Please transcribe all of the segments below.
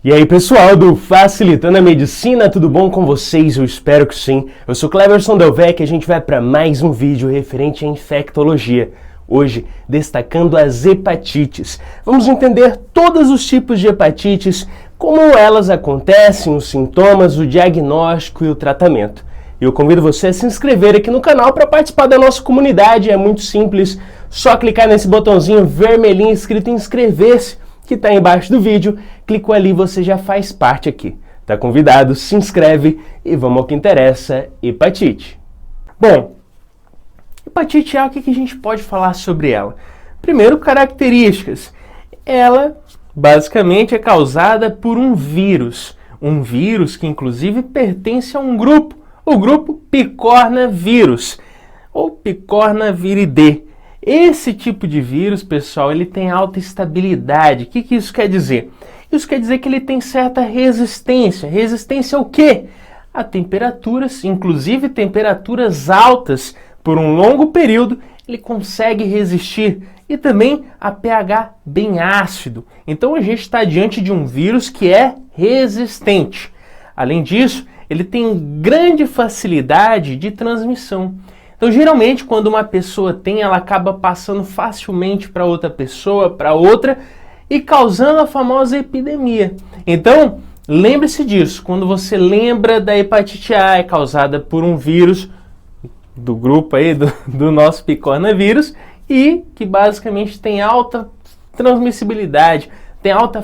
E aí pessoal do Facilitando a Medicina, tudo bom com vocês? Eu espero que sim. Eu sou Cleverson Delvec e a gente vai para mais um vídeo referente à infectologia. Hoje, destacando as hepatites. Vamos entender todos os tipos de hepatites, como elas acontecem, os sintomas, o diagnóstico e o tratamento. Eu convido você a se inscrever aqui no canal para participar da nossa comunidade. É muito simples, só clicar nesse botãozinho vermelhinho escrito inscrever-se, que está embaixo do vídeo. Clicou ali, você já faz parte aqui. Tá convidado, se inscreve e vamos ao que interessa, hepatite. Bom, hepatite A, o que a gente pode falar sobre ela? Primeiro, características. Ela, basicamente, é causada por um vírus que, inclusive, pertence a um grupo, o grupo picornavírus, ou picornaviridae. Esse tipo de vírus, pessoal, ele tem alta estabilidade. O que isso quer dizer? Isso quer dizer que ele tem certa resistência. Resistência ao quê? A temperaturas, inclusive temperaturas altas, por um longo período, ele consegue resistir. E também a pH bem ácido. Então a gente está diante de um vírus que é resistente. Além disso, ele tem grande facilidade de transmissão. Então, geralmente, quando uma pessoa tem, ela acaba passando facilmente para outra pessoa, para outra, e causando a famosa epidemia. Então, lembre-se disso. Quando você lembra da hepatite A, é causada por um vírus do grupo aí, do nosso picornavírus, e que basicamente tem alta transmissibilidade, tem alta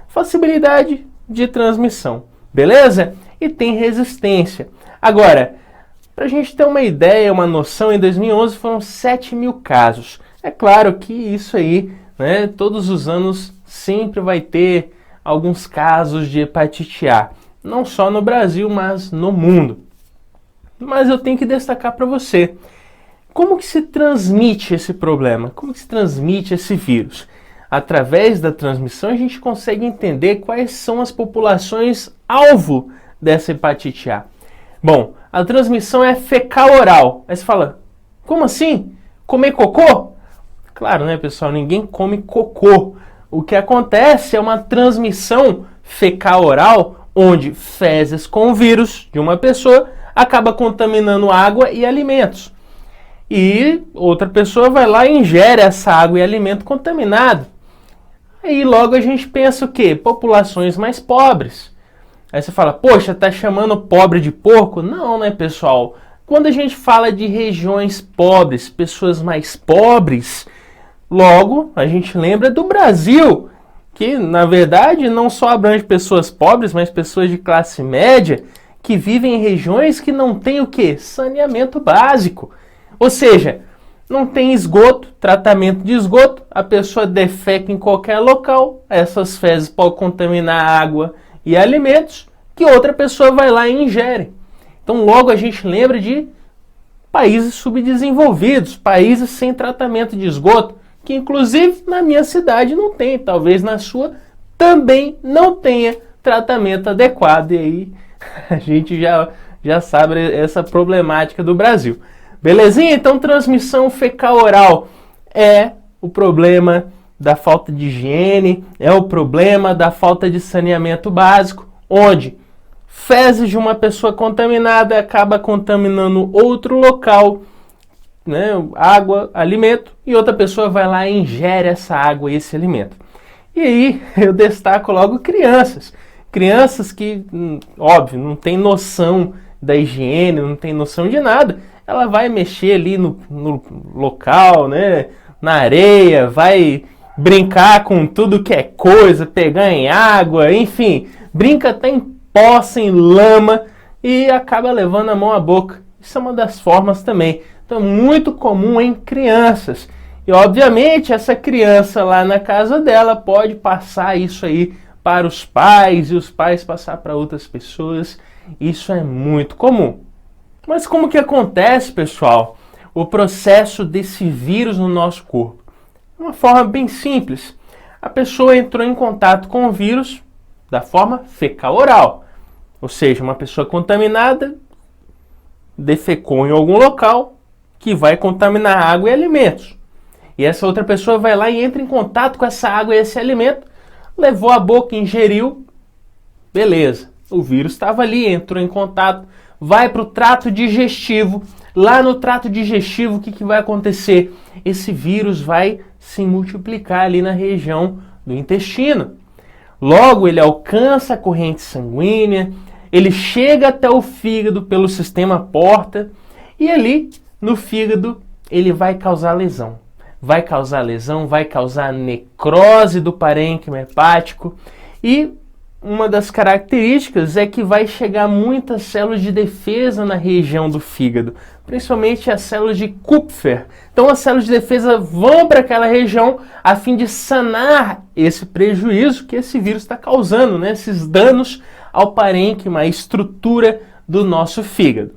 facilidade de transmissão. Beleza? E tem resistência. Agora, para a gente ter uma ideia, uma noção, em 2011 foram 7 mil casos. É claro que isso aí, né, todos os anos sempre vai ter alguns casos de hepatite A. Não só no Brasil, mas no mundo. Mas eu tenho que destacar para você, como que se transmite esse problema? Como que se transmite esse vírus? Através da transmissão a gente consegue entender quais são as populações alvo dessa hepatite A. Bom, a transmissão é fecal-oral. Aí você fala, como assim? Comer cocô? Claro, né, pessoal? Ninguém come cocô. O que acontece é uma transmissão fecal-oral, onde fezes com vírus de uma pessoa acaba contaminando água e alimentos. E outra pessoa vai lá e ingere essa água e alimento contaminado. Aí logo a gente pensa o quê? Populações mais pobres. Aí você fala, poxa, tá chamando pobre de porco? Não, né, pessoal? Quando a gente fala de regiões pobres, pessoas mais pobres, logo a gente lembra do Brasil, que na verdade não só abrange pessoas pobres, mas pessoas de classe média que vivem em regiões que não têm o quê? Saneamento básico. Ou seja, não tem esgoto, tratamento de esgoto, a pessoa defeca em qualquer local, essas fezes podem contaminar água e alimentos que outra pessoa vai lá e ingere. Então logo a gente lembra de países subdesenvolvidos, países sem tratamento de esgoto, que inclusive na minha cidade não tem, talvez na sua também não tenha tratamento adequado. E aí a gente já sabe essa problemática do Brasil. Belezinha? Então transmissão fecal-oral é o problema da falta de higiene, é o problema da falta de saneamento básico, onde fezes de uma pessoa contaminada acaba contaminando outro local, né, água, alimento, e outra pessoa vai lá e ingere essa água e esse alimento. E aí eu destaco logo crianças. Crianças que, óbvio, não tem noção da higiene, não tem noção de nada. Ela vai mexer ali no local, né, na areia, vai brincar com tudo que é coisa, pegar em água, enfim, brinca até em poça, em lama e acaba levando a mão à boca. Isso é uma das formas também. Então é muito comum em crianças. E obviamente essa criança lá na casa dela pode passar isso aí para os pais e os pais passar para outras pessoas. Isso é muito comum. Mas como que acontece, pessoal, o processo desse vírus no nosso corpo? De uma forma bem simples. A pessoa entrou em contato com o vírus da forma fecal-oral. Ou seja, uma pessoa contaminada defecou em algum local que vai contaminar água e alimentos. E essa outra pessoa vai lá e entra em contato com essa água e esse alimento, levou à boca, ingeriu, beleza. O vírus estava ali, entrou em contato, vai para o trato digestivo. Lá no trato digestivo, o que vai acontecer? Esse vírus vai se multiplicar ali na região do intestino. Logo, ele alcança a corrente sanguínea, ele chega até o fígado pelo sistema porta e ali no fígado ele vai causar lesão. Vai causar lesão, vai causar necrose do parênquima hepático e uma das características é que vai chegar muitas células de defesa na região do fígado, principalmente as células de Kupfer. Então as células de defesa vão para aquela região a fim de sanar esse prejuízo que esse vírus está causando, né? Esses danos ao parênquima, à estrutura do nosso fígado.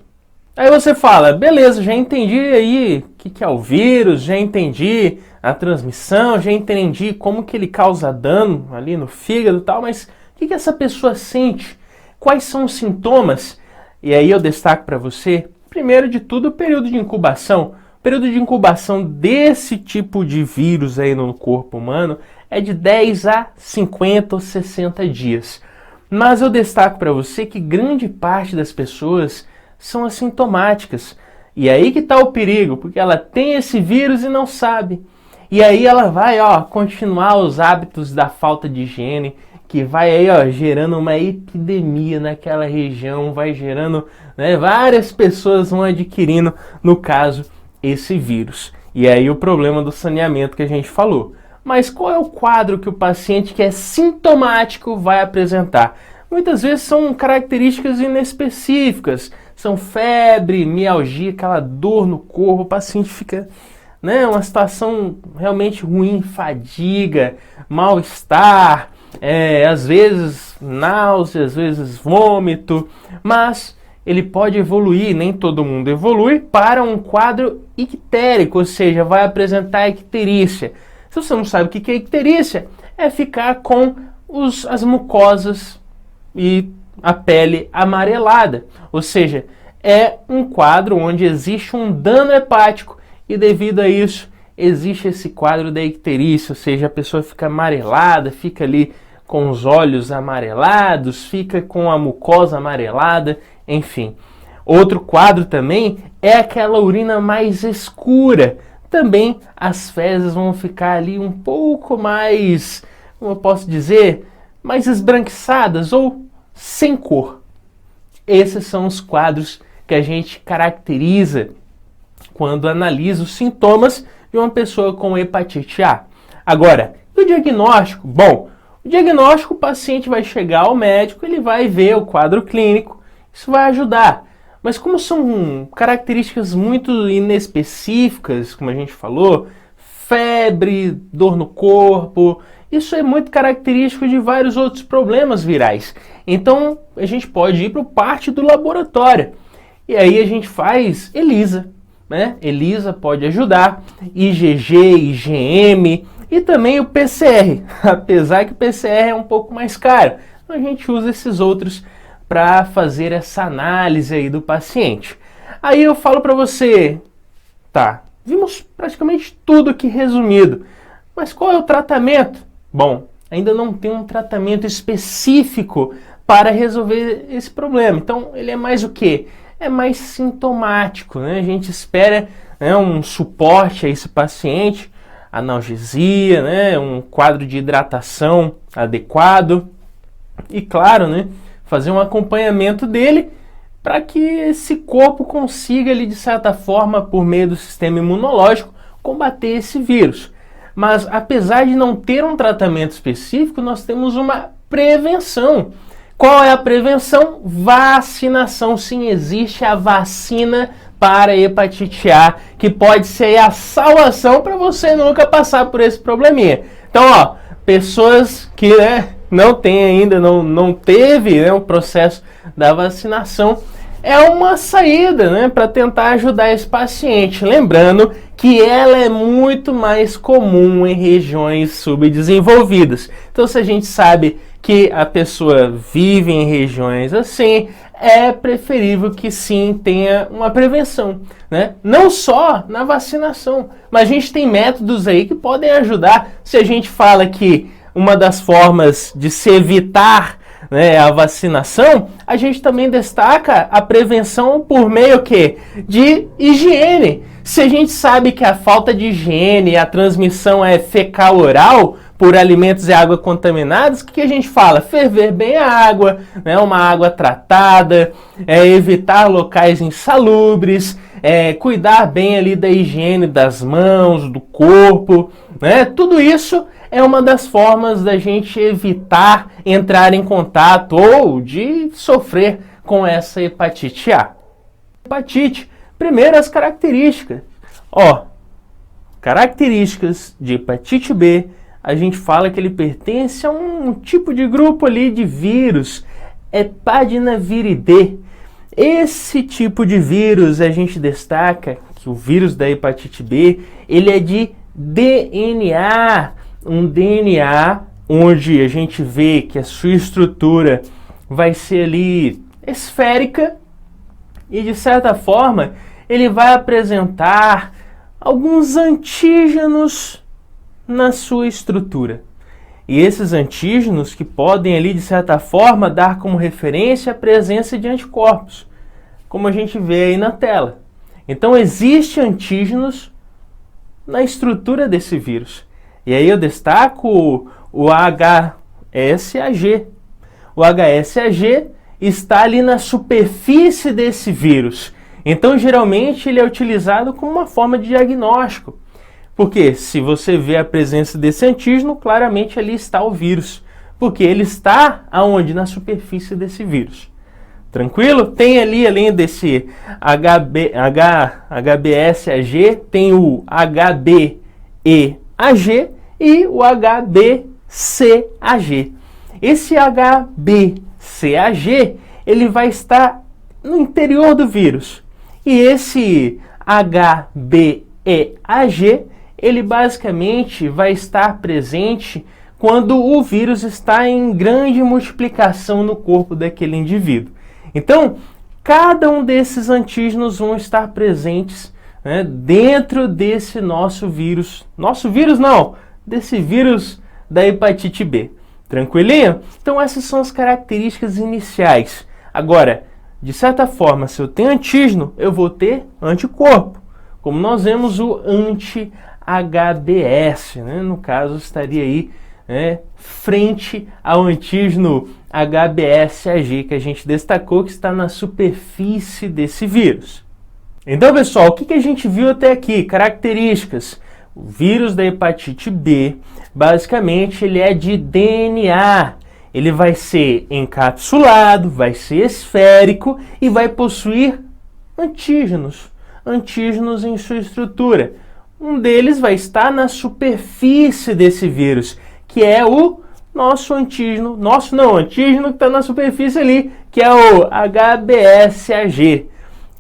Aí você fala, beleza, já entendi aí o que é o vírus, já entendi a transmissão, já entendi como que ele causa dano ali no fígado e tal, mas o que essa pessoa sente? Quais são os sintomas? E aí eu destaco para você, primeiro de tudo, o período de incubação. O período de incubação desse tipo de vírus aí no corpo humano é de 10 a 50 ou 60 dias. Mas eu destaco para você que grande parte das pessoas são assintomáticas. E aí que está o perigo, porque ela tem esse vírus e não sabe. E aí ela vai continuar os hábitos da falta de higiene, que vai aí gerando uma epidemia naquela região, vai gerando, né, várias pessoas vão adquirindo, no caso, esse vírus. E aí o problema do saneamento que a gente falou. Mas qual é o quadro que o paciente que é sintomático vai apresentar? Muitas vezes são características inespecíficas, são febre, mialgia, aquela dor no corpo, o paciente fica, né, uma situação realmente ruim, fadiga, mal-estar, às vezes náusea, às vezes vômito, mas ele pode evoluir, nem todo mundo evolui, para um quadro ictérico, ou seja, vai apresentar icterícia. Se você não sabe o que é icterícia, é ficar com as mucosas e a pele amarelada, ou seja, é um quadro onde existe um dano hepático e devido a isso existe esse quadro da icterícia, ou seja, a pessoa fica amarelada, fica ali com os olhos amarelados, fica com a mucosa amarelada, enfim. Outro quadro também é aquela urina mais escura. Também as fezes vão ficar ali um pouco mais, como eu posso dizer, mais esbranquiçadas ou sem cor. Esses são os quadros que a gente caracteriza quando analisa os sintomas de uma pessoa com hepatite A. Agora, o diagnóstico? Bom, o diagnóstico, o paciente vai chegar ao médico, ele vai ver o quadro clínico, isso vai ajudar. Mas como são características muito inespecíficas, como a gente falou, febre, dor no corpo, isso é muito característico de vários outros problemas virais. Então, a gente pode ir para parte do laboratório. E aí a gente faz ELISA, né? ELISA pode ajudar, IgG, IgM e também o PCR, apesar que o PCR é um pouco mais caro. Então a gente usa esses outros para fazer essa análise aí do paciente. Aí eu falo para você, tá, vimos praticamente tudo aqui resumido, mas qual é o tratamento? Bom, ainda não tem um tratamento específico para resolver esse problema. Então ele é mais o quê? É mais sintomático, né? A gente espera, né, um suporte a esse paciente, analgesia, né, um quadro de hidratação adequado e, claro, né, fazer um acompanhamento dele para que esse corpo consiga, ali, de certa forma, por meio do sistema imunológico, combater esse vírus. Mas, apesar de não ter um tratamento específico, nós temos uma prevenção. Qual é a prevenção? Vacinação. Sim, existe a vacina para a hepatite A, que pode ser a salvação para você nunca passar por esse probleminha. Então, pessoas que, né, não tem ainda, não teve, né, o processo da vacinação, é uma saída, né, para tentar ajudar esse paciente. Lembrando que ela é muito mais comum em regiões subdesenvolvidas. Então, se a gente sabe que a pessoa vive em regiões assim, é preferível que sim tenha uma prevenção, né? Não só na vacinação, mas a gente tem métodos aí que podem ajudar. Se a gente fala que uma das formas de se evitar, né, a vacinação, a gente também destaca a prevenção por meio de higiene. Se a gente sabe que a falta de higiene e a transmissão é fecal-oral por alimentos e água contaminados, o que a gente fala? Ferver bem a água, né, uma água tratada, evitar locais insalubres, cuidar bem ali da higiene das mãos, do corpo, né? Tudo isso é uma das formas da gente evitar entrar em contato ou de sofrer com essa hepatite A. Hepatite, primeiro as características. Características de hepatite B, a gente fala que ele pertence a um tipo de grupo ali de vírus, Hepadinaviridê. Esse tipo de vírus a gente destaca que o vírus da hepatite B, ele é de DNA, um DNA onde a gente vê que a sua estrutura vai ser ali esférica e de certa forma ele vai apresentar alguns antígenos na sua estrutura. E esses antígenos que podem ali de certa forma dar como referência a presença de anticorpos, como a gente vê aí na tela. Então existem antígenos na estrutura desse vírus. E aí eu destaco o HSAG. O HSAG está ali na superfície desse vírus. Então, geralmente, ele é utilizado como uma forma de diagnóstico. Porque se você vê a presença desse antígeno, claramente ali está o vírus. Porque ele está aonde? Na superfície desse vírus. Tranquilo? Tem ali, além desse HBsAg, tem o HBeAg e o HBcAg. Esse HBcAg, ele vai estar no interior do vírus. E esse HBeAg, ele basicamente vai estar presente quando o vírus está em grande multiplicação no corpo daquele indivíduo. Então, cada um desses antígenos vão estar presentes, né, dentro desse nosso vírus. Nosso vírus não, desse vírus da hepatite B. Tranquilinho? Então essas são as características iniciais. Agora, de certa forma, se eu tenho antígeno, eu vou ter anticorpo. Como nós vemos o anti-HBs, né? No caso, estaria aí, né, frente ao antígeno HBsAg, que a gente destacou que está na superfície desse vírus. Então, pessoal, o que a gente viu até aqui? Características. O vírus da hepatite B, basicamente, ele é de DNA. Ele vai ser encapsulado, vai ser esférico e vai possuir antígenos em sua estrutura. Um deles vai estar na superfície desse vírus, que é o nosso antígeno, antígeno que está na superfície ali, que é o HBsAg.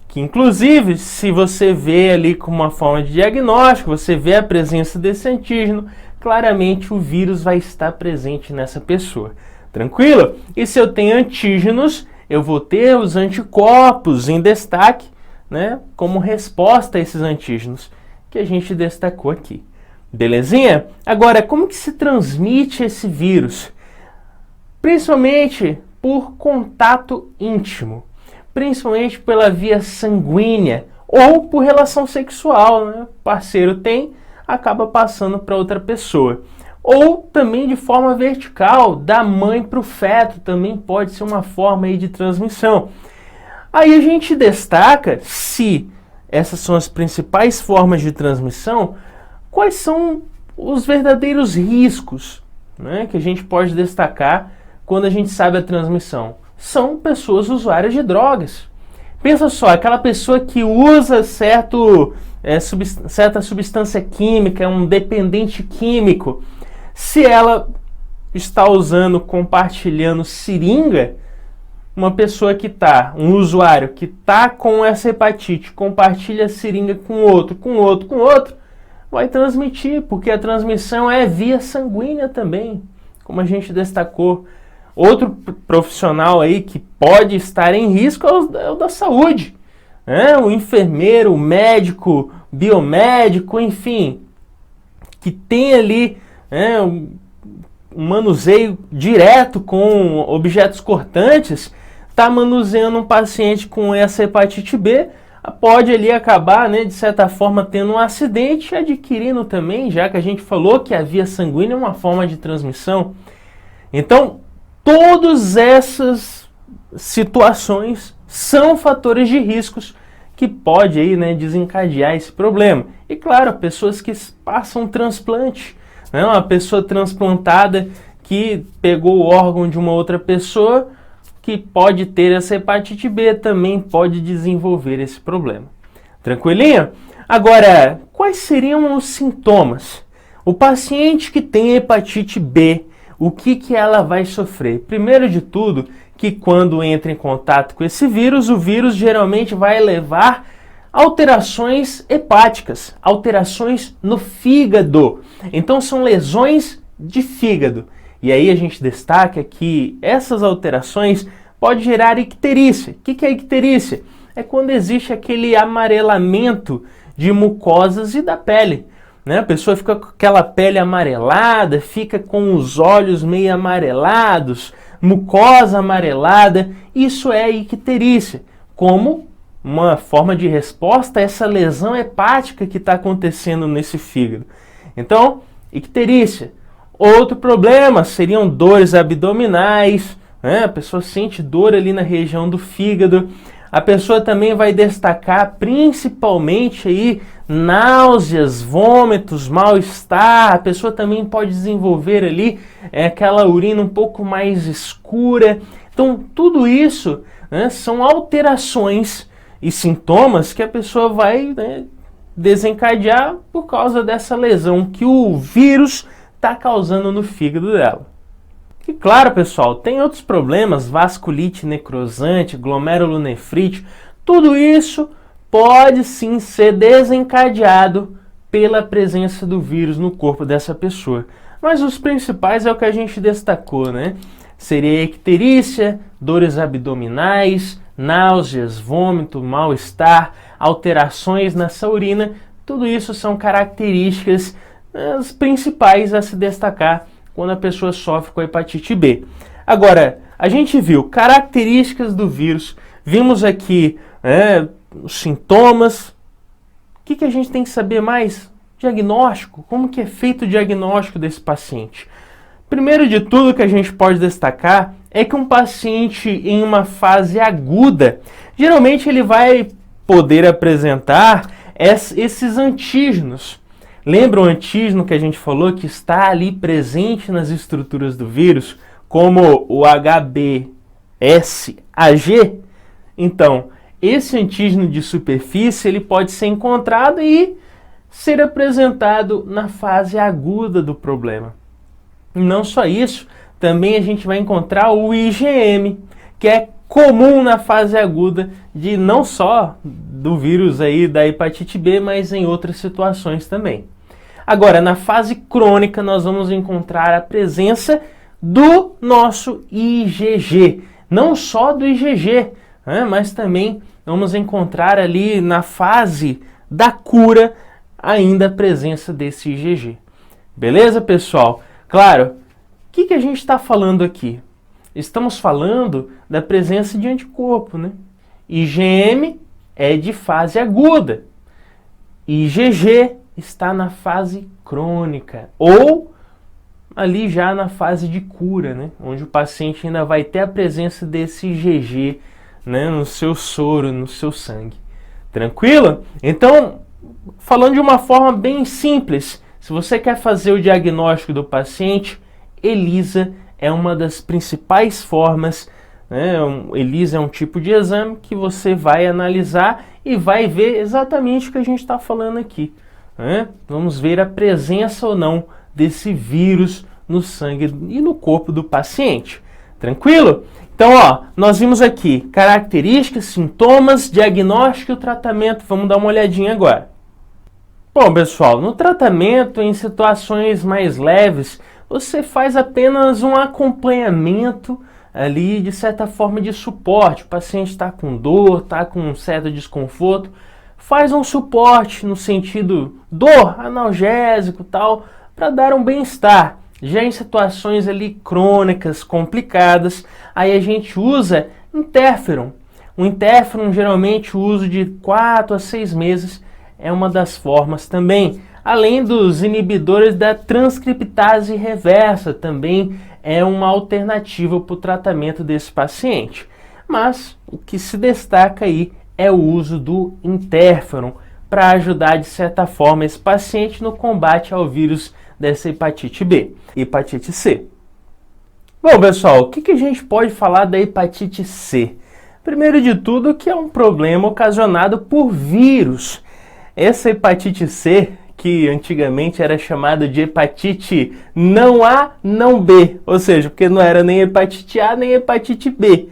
Que inclusive, se você vê ali como uma forma de diagnóstico, você vê a presença desse antígeno, claramente o vírus vai estar presente nessa pessoa. Tranquilo? E se eu tenho antígenos, eu vou ter os anticorpos em destaque, né, como resposta a esses antígenos que a gente destacou aqui. Belezinha? Agora, como que se transmite esse vírus? Principalmente por contato íntimo, principalmente pela via sanguínea ou por relação sexual, né? O parceiro tem, acaba passando para outra pessoa. Ou também de forma vertical, da mãe para o feto, também pode ser uma forma aí de transmissão. Aí a gente destaca, se essas são as principais formas de transmissão, quais são os verdadeiros riscos, né, que a gente pode destacar quando a gente sabe a transmissão? São pessoas usuárias de drogas. Pensa só, aquela pessoa que usa certa substância química, um dependente químico, se ela está usando, compartilhando seringa, uma pessoa que está, um usuário que está com essa hepatite, compartilha seringa com outro, vai transmitir, porque a transmissão é via sanguínea também, como a gente destacou. Outro profissional aí que pode estar em risco é o da saúde, né? O enfermeiro, o médico, biomédico, enfim, que tem ali, né, um manuseio direto com objetos cortantes, está manuseando um paciente com essa hepatite B, pode ali acabar, né, de certa forma, tendo um acidente e adquirindo também, já que a gente falou que a via sanguínea é uma forma de transmissão. Então, todas essas situações são fatores de riscos que pode aí, né, desencadear esse problema. E claro, pessoas que passam transplante, né, uma pessoa transplantada que pegou o órgão de uma outra pessoa que pode ter essa hepatite B também pode desenvolver esse problema. Tranquilinho? Agora, quais seriam os sintomas? O paciente que tem hepatite B, o que ela vai sofrer? Primeiro de tudo, que quando entra em contato com esse vírus, o vírus geralmente vai levar alterações hepáticas, alterações no fígado. Então são lesões de fígado. E aí a gente destaca que essas alterações podem gerar icterícia. O que é icterícia? É quando existe aquele amarelamento de mucosas e da pele, né? A pessoa fica com aquela pele amarelada, fica com os olhos meio amarelados, mucosa amarelada. Isso é icterícia, como uma forma de resposta a essa lesão hepática que está acontecendo nesse fígado. Então, icterícia. Outro problema seriam dores abdominais, né? A pessoa sente dor ali na região do fígado. A pessoa também vai destacar principalmente aí náuseas, vômitos, mal-estar. A pessoa também pode desenvolver ali aquela urina um pouco mais escura. Então, tudo isso, né, são alterações e sintomas que a pessoa vai, né, desencadear por causa dessa lesão que o vírus está causando no fígado dela. E claro, pessoal, tem outros problemas, vasculite necrosante, glomerulonefrite, tudo isso pode sim ser desencadeado pela presença do vírus no corpo dessa pessoa. Mas os principais é o que a gente destacou, né? Seria icterícia, dores abdominais, náuseas, vômito, mal-estar, alterações nessa urina, tudo isso são características as principais a se destacar quando a pessoa sofre com a hepatite B. Agora, a gente viu características do vírus, vimos aqui os sintomas. O que a gente tem que saber mais? Diagnóstico, como que é feito o diagnóstico desse paciente? Primeiro de tudo que a gente pode destacar é que um paciente em uma fase aguda, geralmente ele vai poder apresentar esses antígenos. Lembra o antígeno que a gente falou que está ali presente nas estruturas do vírus, como o HBsAg? Então, esse antígeno de superfície ele pode ser encontrado e ser apresentado na fase aguda do problema. E não só isso, também a gente vai encontrar o IgM, que é comum na fase aguda de não só do vírus aí da hepatite B, mas em outras situações também. Agora, na fase crônica, nós vamos encontrar a presença do nosso IgG. Não só do IgG, né, mas também vamos encontrar ali na fase da cura ainda a presença desse IgG. Beleza, pessoal? Claro, o que a gente está falando aqui? Estamos falando da presença de anticorpo, né? IgM é de fase aguda. IgG está na fase crônica, ou ali já na fase de cura, né? Onde o paciente ainda vai ter a presença desse IgG, né, no seu soro, no seu sangue. Tranquilo? Então, falando de uma forma bem simples, se você quer fazer o diagnóstico do paciente, ELISA é uma das principais formas, né? ELISA é um tipo de exame que você vai analisar e vai ver exatamente o que a gente está falando aqui. Vamos ver a presença ou não desse vírus no sangue e no corpo do paciente. Tranquilo? Então, nós vimos aqui características, sintomas, diagnóstico e o tratamento. Vamos dar uma olhadinha agora. Bom, pessoal, no tratamento, em situações mais leves, você faz apenas um acompanhamento ali, de certa forma, de suporte. O paciente está com dor, está com um certo desconforto. Faz um suporte no sentido dor, analgésico e tal, para dar um bem-estar. Já em situações ali crônicas, complicadas, aí a gente usa interferon. O interferon, geralmente, o uso de 4 a 6 meses é uma das formas também. Além dos inibidores da transcriptase reversa, também é uma alternativa para o tratamento desse paciente. Mas o que se destaca aí é o uso do interferon para ajudar, de certa forma, esse paciente no combate ao vírus dessa hepatite B, hepatite C. Bom, pessoal, o que a gente pode falar da hepatite C? Primeiro de tudo, que é um problema ocasionado por vírus. Essa hepatite C, que antigamente era chamada de hepatite não A, não B, ou seja, porque não era nem hepatite A, nem hepatite B.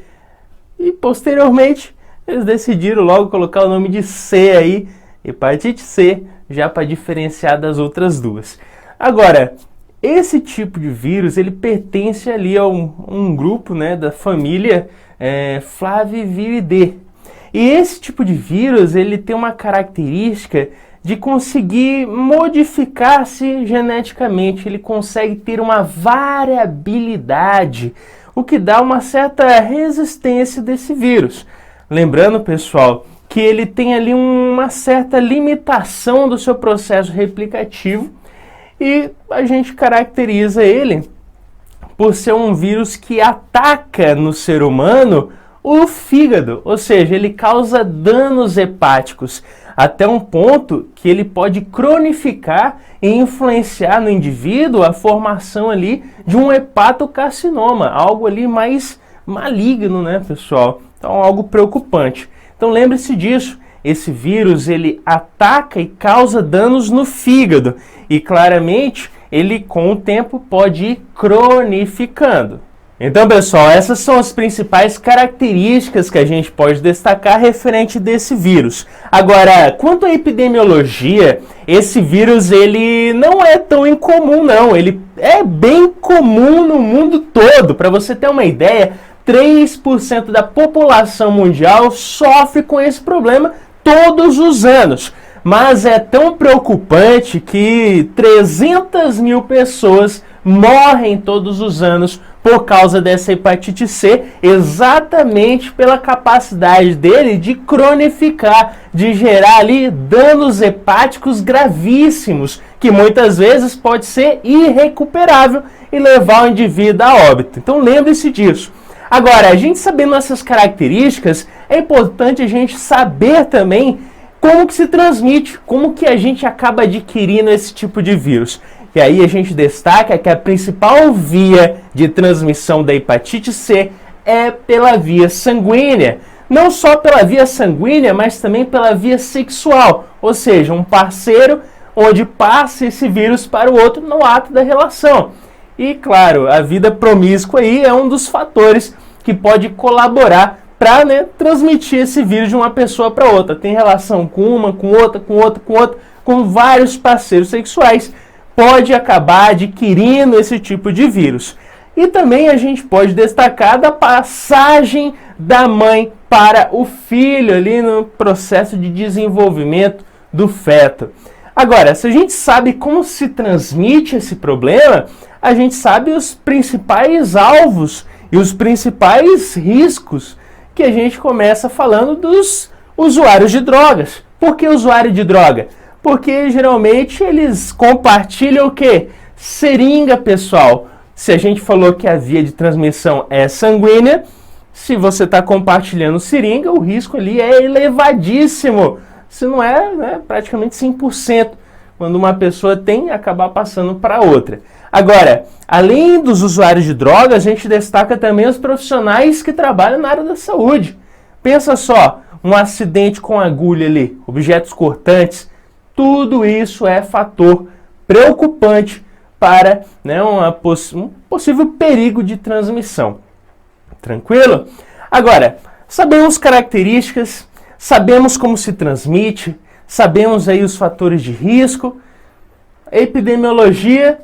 E posteriormente, eles decidiram logo colocar o nome de C aí, hepatite C, já para diferenciar das outras duas. Agora, esse tipo de vírus, ele pertence ali a um grupo, né, da família Flaviviridae. E esse tipo de vírus, ele tem uma característica de conseguir modificar-se geneticamente. Ele consegue ter uma variabilidade, o que dá uma certa resistência desse vírus. Lembrando, pessoal, que ele tem ali uma certa limitação do seu processo replicativo e a gente caracteriza ele por ser um vírus que ataca no ser humano o fígado, ou seja, ele causa danos hepáticos até um ponto que ele pode cronificar e influenciar no indivíduo a formação ali de um hepatocarcinoma, algo ali mais maligno, né, pessoal? Então, algo preocupante. Então, lembre-se disso. Esse vírus, ele ataca e causa danos no fígado. E, claramente, ele, com o tempo, pode ir cronificando. Então, pessoal, essas são as principais características que a gente pode destacar referente desse vírus. Agora, quanto à epidemiologia, esse vírus, ele não é tão incomum, não. Ele é bem comum no mundo todo. Para você ter uma ideia, 3% da população mundial sofre com esse problema todos os anos. Mas é tão preocupante que 300 mil pessoas morrem todos os anos por causa dessa hepatite C, exatamente pela capacidade dele de cronificar, de gerar ali danos hepáticos gravíssimos, que muitas vezes pode ser irrecuperável e levar o indivíduo a óbito. Então lembre-se disso. Agora, a gente sabendo essas características, é importante a gente saber também como que se transmite, como que a gente acaba adquirindo esse tipo de vírus. E aí a gente destaca que a principal via de transmissão da hepatite C é pela via sanguínea. Não só pela via sanguínea, mas também pela via sexual. Ou seja, um parceiro onde passa esse vírus para o outro no ato da relação. E, claro, a vida promíscua aí é um dos fatores que pode colaborar para, né, transmitir esse vírus de uma pessoa para outra. Tem relação com uma, com outra, com outra, com outra, com vários parceiros sexuais, pode acabar adquirindo esse tipo de vírus. E também a gente pode destacar da passagem da mãe para o filho ali no processo de desenvolvimento do feto. Agora, se a gente sabe como se transmite esse problema, a gente sabe os principais alvos e os principais riscos, que a gente começa falando dos usuários de drogas. Por que usuário de droga? Porque geralmente eles compartilham o quê? Seringa, pessoal. Se a gente falou que a via de transmissão é sanguínea, se você está compartilhando seringa, o risco ali é elevadíssimo. Se não é, né, praticamente 100%. Quando uma pessoa tem, acabar passando para outra. Agora, além dos usuários de drogas, a gente destaca também os profissionais que trabalham na área da saúde. Pensa só, um acidente com agulha ali, objetos cortantes, tudo isso é fator preocupante para, né, um possível perigo de transmissão. Tranquilo? Agora, sabemos características, sabemos como se transmite, sabemos aí os fatores de risco, a epidemiologia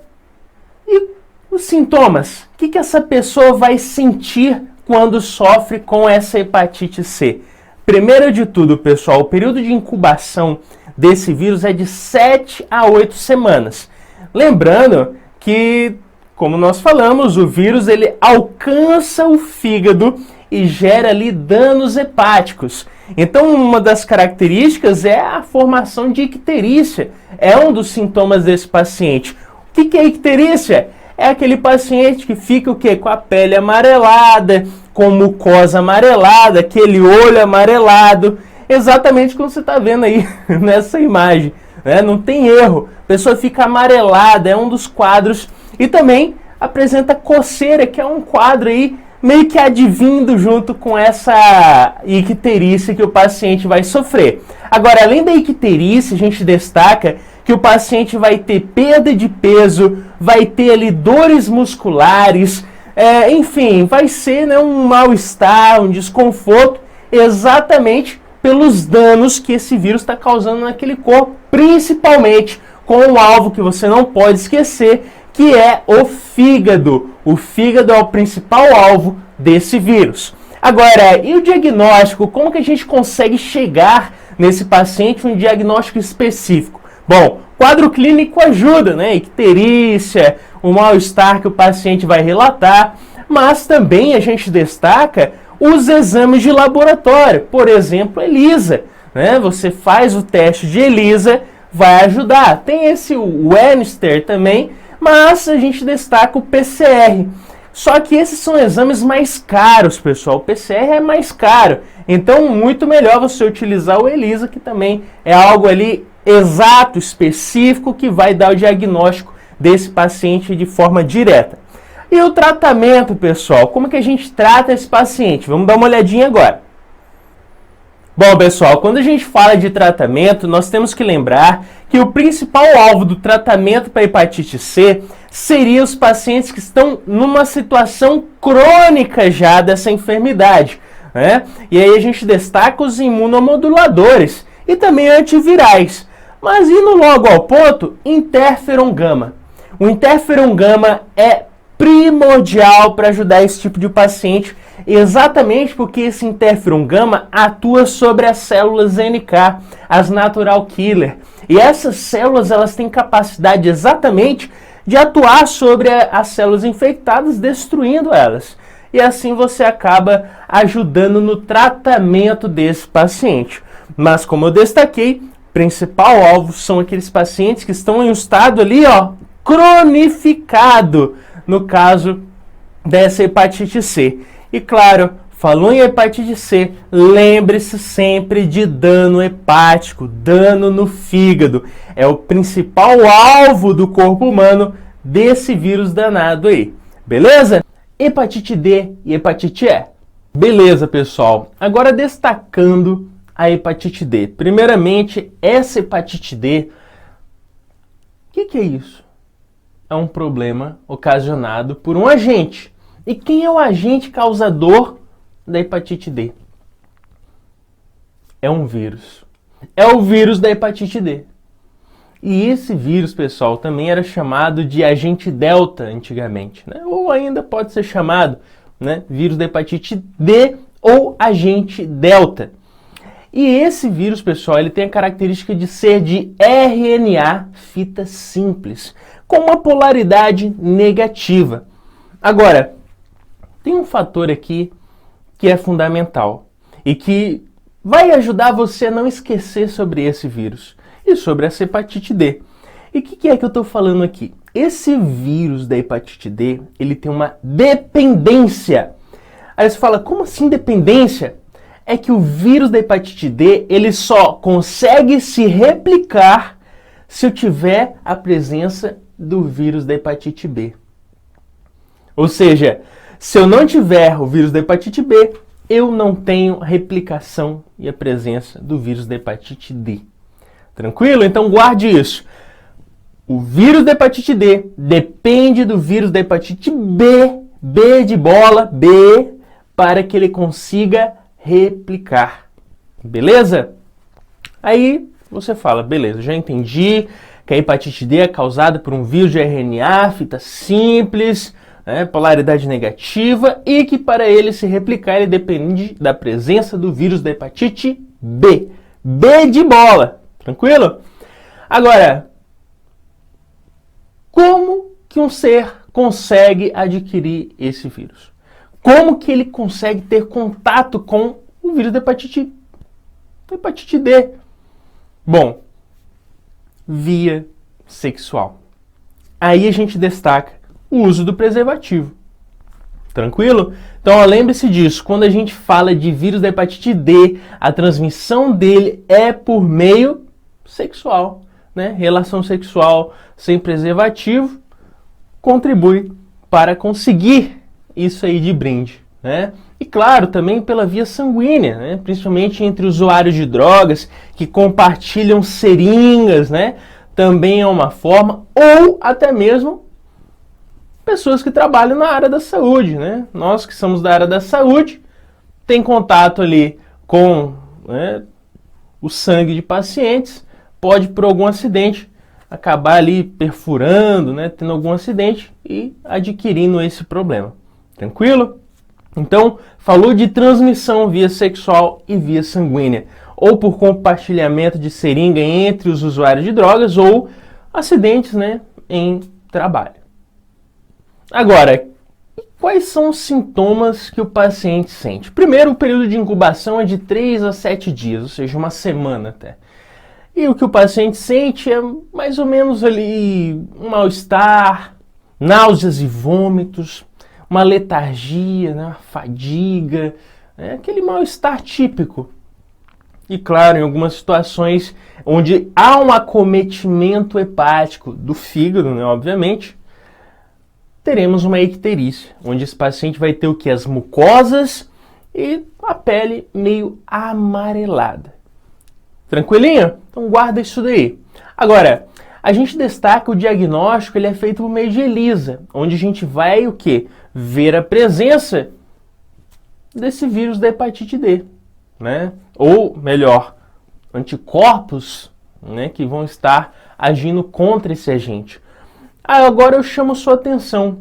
e os sintomas. O que essa pessoa vai sentir quando sofre com essa hepatite C? Primeiro de tudo, pessoal, o período de incubação desse vírus é de 7 a 8 semanas. Lembrando que como nós falamos, o vírus ele alcança o fígado e gera ali danos hepáticos. Então, uma das características é a formação de icterícia. É um dos sintomas desse paciente. O que é icterícia? É aquele paciente que fica o quê? Com a pele amarelada, com mucosa amarelada, aquele olho amarelado. Exatamente como você está vendo aí nessa imagem. Né? Não tem erro. A pessoa fica amarelada, é um dos quadros. E também apresenta coceira, que é um quadro aí meio que advindo junto com essa icterícia que o paciente vai sofrer. Agora, além da icterícia, a gente destaca que o paciente vai ter perda de peso, vai ter ali dores musculares, enfim, vai ser, né, um mal-estar, um desconforto, exatamente pelos danos que esse vírus está causando naquele corpo, principalmente com um alvo que você não pode esquecer, que é o fígado. O fígado é o principal alvo desse vírus. Agora, e o diagnóstico? Como que a gente consegue chegar nesse paciente um diagnóstico específico? Bom, quadro clínico ajuda, né? Icterícia, o mal-estar que o paciente vai relatar, mas também a gente destaca os exames de laboratório. Por exemplo, ELISA, né? Você faz o teste de ELISA, vai ajudar. Tem esse Webster também, mas a gente destaca o PCR. Só que esses são exames mais caros, pessoal. O PCR é mais caro. Então, muito melhor você utilizar o ELISA, que também é algo ali exato, específico, que vai dar o diagnóstico desse paciente de forma direta. E o tratamento, pessoal? Como que a gente trata esse paciente? Vamos dar uma olhadinha agora. Bom, pessoal, quando a gente fala de tratamento, nós temos que lembrar que o principal alvo do tratamento para hepatite C seria os pacientes que estão numa situação crônica já dessa enfermidade, né? E aí a gente destaca os imunomoduladores e também antivirais. Mas indo logo ao ponto, interferon gama. O interferon gama é primordial para ajudar esse tipo de paciente, exatamente porque esse interferon gama atua sobre as células NK, as natural killer. E essas células elas têm capacidade exatamente de atuar sobre as células infectadas, destruindo elas. E assim você acaba ajudando no tratamento desse paciente. Mas como eu destaquei, o principal alvo são aqueles pacientes que estão em um estado ali, ó, cronificado, no caso dessa hepatite C. E claro, falou em hepatite C, lembre-se sempre de dano hepático, dano no fígado. É o principal alvo do corpo humano desse vírus danado aí. Beleza? Hepatite D e hepatite E. Beleza, pessoal. Agora destacando a hepatite D. Primeiramente, essa hepatite D, o que é isso? É um problema ocasionado por um agente. E quem é o agente causador da hepatite D? É um vírus. É o vírus da hepatite D. E esse vírus, pessoal, também era chamado de agente delta antigamente, né? Ou ainda pode ser chamado, né, vírus da hepatite D ou agente delta. E esse vírus, pessoal, ele tem a característica de ser de RNA fita simples, com uma polaridade negativa. Agora, tem um fator aqui que é fundamental e que vai ajudar você a não esquecer sobre esse vírus e sobre essa hepatite D. E o que é que eu estou falando aqui? Esse vírus da hepatite D, ele tem uma dependência. Aí você fala, como assim dependência? É que o vírus da hepatite D, ele só consegue se replicar se eu tiver a presença do vírus da hepatite B. Ou seja, se eu não tiver o vírus da hepatite B, eu não tenho replicação e a presença do vírus da hepatite D. Tranquilo? Então guarde isso. O vírus da hepatite D depende do vírus da hepatite B, B de bola, B, para que ele consiga replicar. Beleza? Aí você fala, beleza, já entendi que a hepatite D é causada por um vírus de RNA, fita simples, né, polaridade negativa, e que para ele se replicar ele depende da presença do vírus da hepatite B. B de bola. Tranquilo? Agora, como que um ser consegue adquirir esse vírus? Como que ele consegue ter contato com o vírus da hepatite D? Bom, via sexual. Aí a gente destaca o uso do preservativo. Tranquilo? Então, lembre-se disso. Quando a gente fala de vírus da hepatite D, a transmissão dele é por meio sexual, né? Relação sexual sem preservativo contribui para conseguir isso aí de brinde, né? E claro, também pela via sanguínea, né? Principalmente entre usuários de drogas que compartilham seringas, né? Também é uma forma, ou até mesmo pessoas que trabalham na área da saúde, né? Nós que somos da área da saúde, tem contato ali com, né, o sangue de pacientes, pode por algum acidente acabar ali perfurando, né, tendo algum acidente e adquirindo esse problema. Tranquilo? Então, falou de transmissão via sexual e via sanguínea, ou por compartilhamento de seringa entre os usuários de drogas, ou acidentes, né, em trabalho. Agora, quais são os sintomas que o paciente sente? Primeiro, o período de incubação é de 3 a 7 dias, ou seja, uma semana até. E o que o paciente sente é mais ou menos ali um mal-estar, náuseas e vômitos, uma letargia, né, uma fadiga, aquele mal-estar típico. E claro, em algumas situações onde há um acometimento hepático do fígado, né, obviamente, teremos uma icterícia, onde esse paciente vai ter o que? As mucosas e a pele meio amarelada. Tranquilinho? Então guarda isso daí. Agora, a gente destaca o diagnóstico, ele é feito por meio de ELISA, onde a gente vai o quê? Ver a presença desse vírus da hepatite D, né? Ou melhor, anticorpos, né, que vão estar agindo contra esse agente. Agora eu chamo sua atenção.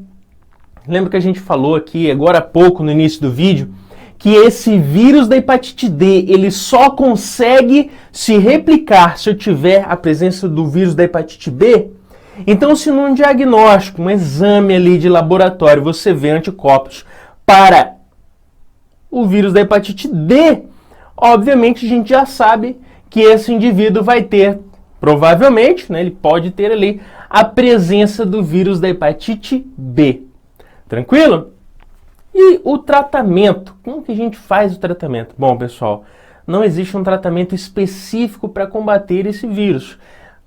Lembra que a gente falou aqui agora há pouco no início do vídeo que esse vírus da hepatite D, ele só consegue se replicar se eu tiver a presença do vírus da hepatite B? Então, se num diagnóstico, um exame ali de laboratório, você vê anticorpos para o vírus da hepatite D, obviamente a gente já sabe que esse indivíduo vai ter, provavelmente, né, ele pode ter ali a presença do vírus da hepatite B. Tranquilo? E o tratamento? Como que a gente faz o tratamento? Bom, pessoal, não existe um tratamento específico para combater esse vírus.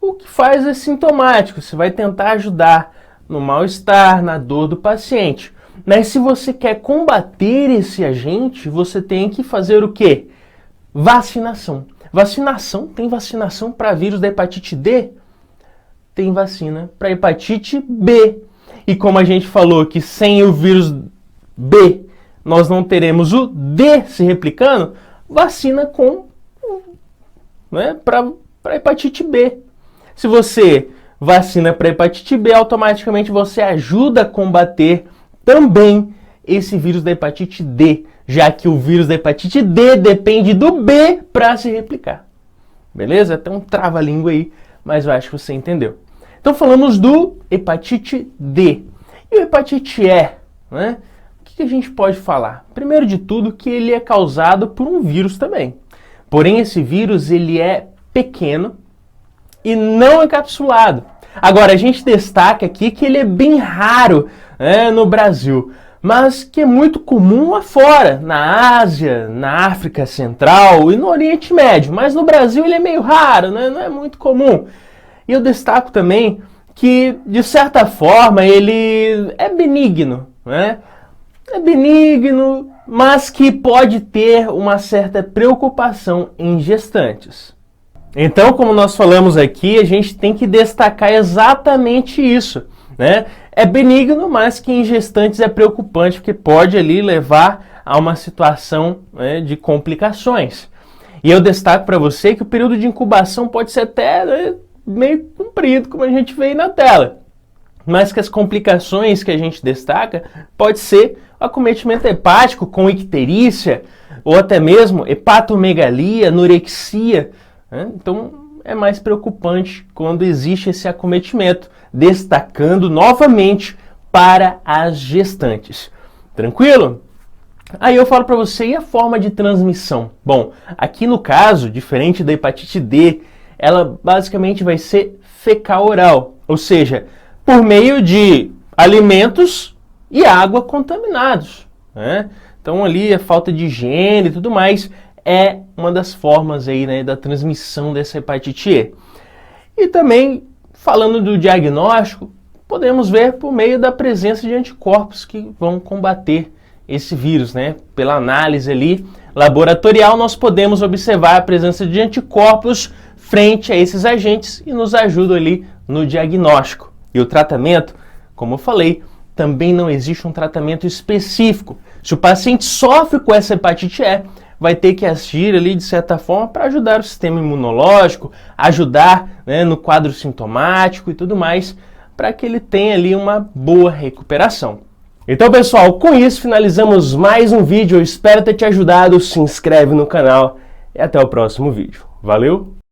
O que faz é sintomático, você vai tentar ajudar no mal-estar, na dor do paciente. Mas se você quer combater esse agente, você tem que fazer o quê? Vacinação. Vacinação? Tem vacinação para vírus da hepatite D? Tem vacina para hepatite B. E como a gente falou que sem o vírus B nós não teremos o D se replicando, vacina com, né, para hepatite B. Se você vacina para hepatite B, automaticamente você ajuda a combater também esse vírus da hepatite D, já que o vírus da hepatite D depende do B para se replicar. Beleza? Tem um trava-língua aí, mas eu acho que você entendeu. Então falamos do hepatite D. E o hepatite E, né? O que a gente pode falar? Primeiro de tudo que ele é causado por um vírus também. Porém, esse vírus ele é pequeno e não encapsulado. Agora, a gente destaca aqui que ele é bem raro, né, no Brasil, mas que é muito comum lá fora, na Ásia, na África Central e no Oriente Médio. Mas no Brasil ele é meio raro, né? Não é muito comum. E eu destaco também que, de certa forma, ele é benigno, né? É benigno, mas que pode ter uma certa preocupação em gestantes. Então, como nós falamos aqui, a gente tem que destacar exatamente isso, né? É benigno, mas que em gestantes é preocupante, porque pode ali levar a uma situação, né, de complicações. E eu destaco para você que o período de incubação pode ser até, né, meio comprido, como a gente vê aí na tela. Mas que as complicações que a gente destaca pode ser acometimento hepático com icterícia, ou até mesmo hepatomegalia, anorexia, né? Então é mais preocupante quando existe esse acometimento, destacando novamente para as gestantes. Tranquilo? Aí eu falo para você, e a forma de transmissão? Bom, aqui no caso, diferente da hepatite D, ela basicamente vai ser fecal-oral, ou seja, por meio de alimentos e água contaminados, né? Então ali a falta de higiene e tudo mais é uma das formas aí, né, da transmissão dessa hepatite E. E também, falando do diagnóstico, podemos ver por meio da presença de anticorpos que vão combater esse vírus, né? Pela análise ali laboratorial, nós podemos observar a presença de anticorpos frente a esses agentes e nos ajuda ali no diagnóstico. E o tratamento, como eu falei, também não existe um tratamento específico. Se o paciente sofre com essa hepatite E, vai ter que agir ali de certa forma para ajudar o sistema imunológico, ajudar, né, no quadro sintomático e tudo mais, para que ele tenha ali uma boa recuperação. Então, pessoal, com isso finalizamos mais um vídeo. Eu espero ter te ajudado. Se inscreve no canal e até o próximo vídeo. Valeu!